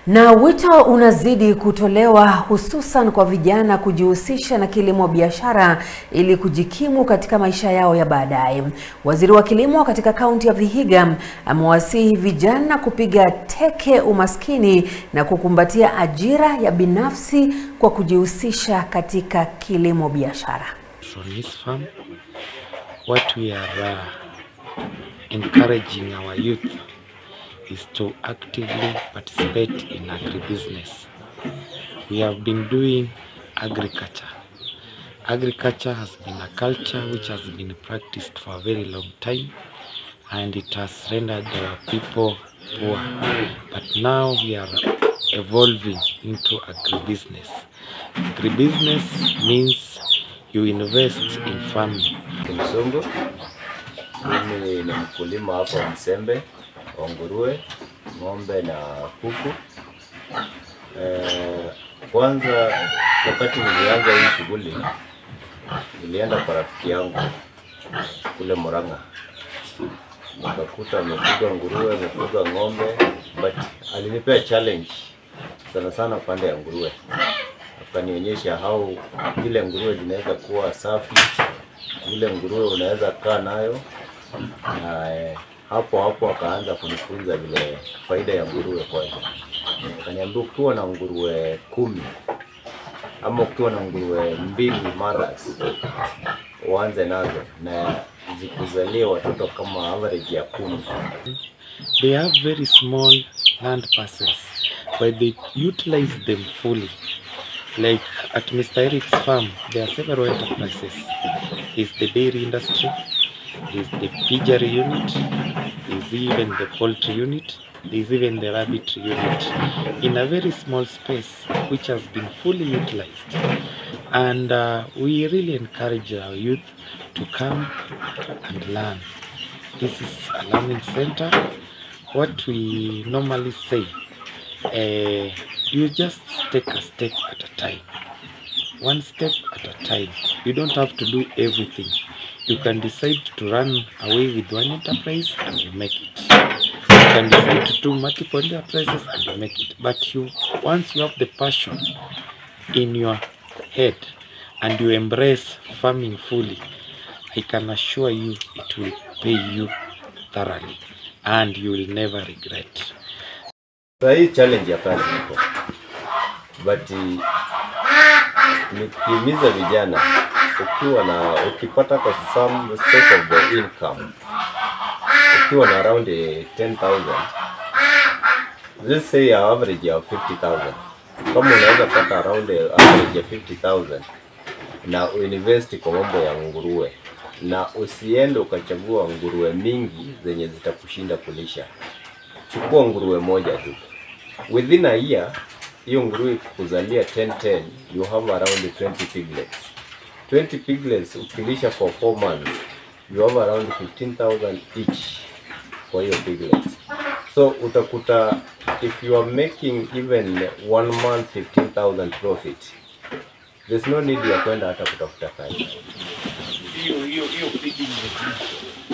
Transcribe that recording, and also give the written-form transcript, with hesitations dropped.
Na wito unazidi kutolewa hususan kwa vijana kujihusisha na kilimo biashara ili kujikimu katika maisha yao ya baadaye. Waziri wa kilimo katika kaunti ya Vihiga amewasihi vijana kupiga teke umaskini na kukumbatia ajira ya binafsi kwa kujihusisha katika kilimo biashara. From this farm, what we are encouraging our youth is to actively participate in agribusiness. We have been doing agriculture. Agriculture has been a culture which has been practiced for a very long time, and it has rendered our people poor. But now we are evolving into agribusiness. Agribusiness means you invest in farming. Msongo, mimi ni mkulima hapa Msembe, wa nguruwe, ng'ombe na kuku. Kwanza wakati nilianza hii shughuli, nilienda kwa rafiki yangu kule Murang'a. Nikakuta amefuga nguruwe, amefuga ng'ombe, but alinipea challenge sana pande ya nguruwe. Akanionyesha how vile nguruwe zinaweza kuwa safi, vile nguruwe unaweza kaa nayo, na hapo akaanza kunifunza vile faida ya nguruwe kwanza. Akaniambia ukiwa na nguruwe 10 ama ukiwa na nguruwe 2 mothers, uanze nazo na zikuzalie watoto kama average ya 10. They have very small land parcels, but they utilize them fully. Like at Mr. Eric's farm, there are several enterprises. There's the dairy industry, there's the piggery unit, there's even the poultry unit, there's even the rabbit unit, in a very small space which has been fully utilized. And we really encourage our youth to come and learn. This is a learning center. What we normally say, you just take a step at a time, one step at a time. You don't have to do everything. You can decide to run away with one enterprise and you make it. You can decide to do multiple enterprises and you make it. But once you have the passion in your head and you embrace farming fully, I can assure you it will pay you thoroughly and you will never regret. Hii challenge ya kazi iko, but nikimiza vijana, ukipata kwa some source of the income, ukiwa na around 10,000, let's say average ya 50,000, kama unaweza pata around average ya 50,000 na uinvest kwa mambo ya nguruwe, na usiende ukachagua nguruwe mingi zenye zitakushinda kulisha. Chukua nguruwe moja tu. Within a year, hiyo nguruwe kuzalia 10, you have around 20 piglets. 20 piglets ukilisha for 4 months, you have around 15,000 each for your piglets. So utakuta if you are making even 1 month 15,000 profit, there's no need ya kwenda hata kutafuta kazi. Hiyo pigging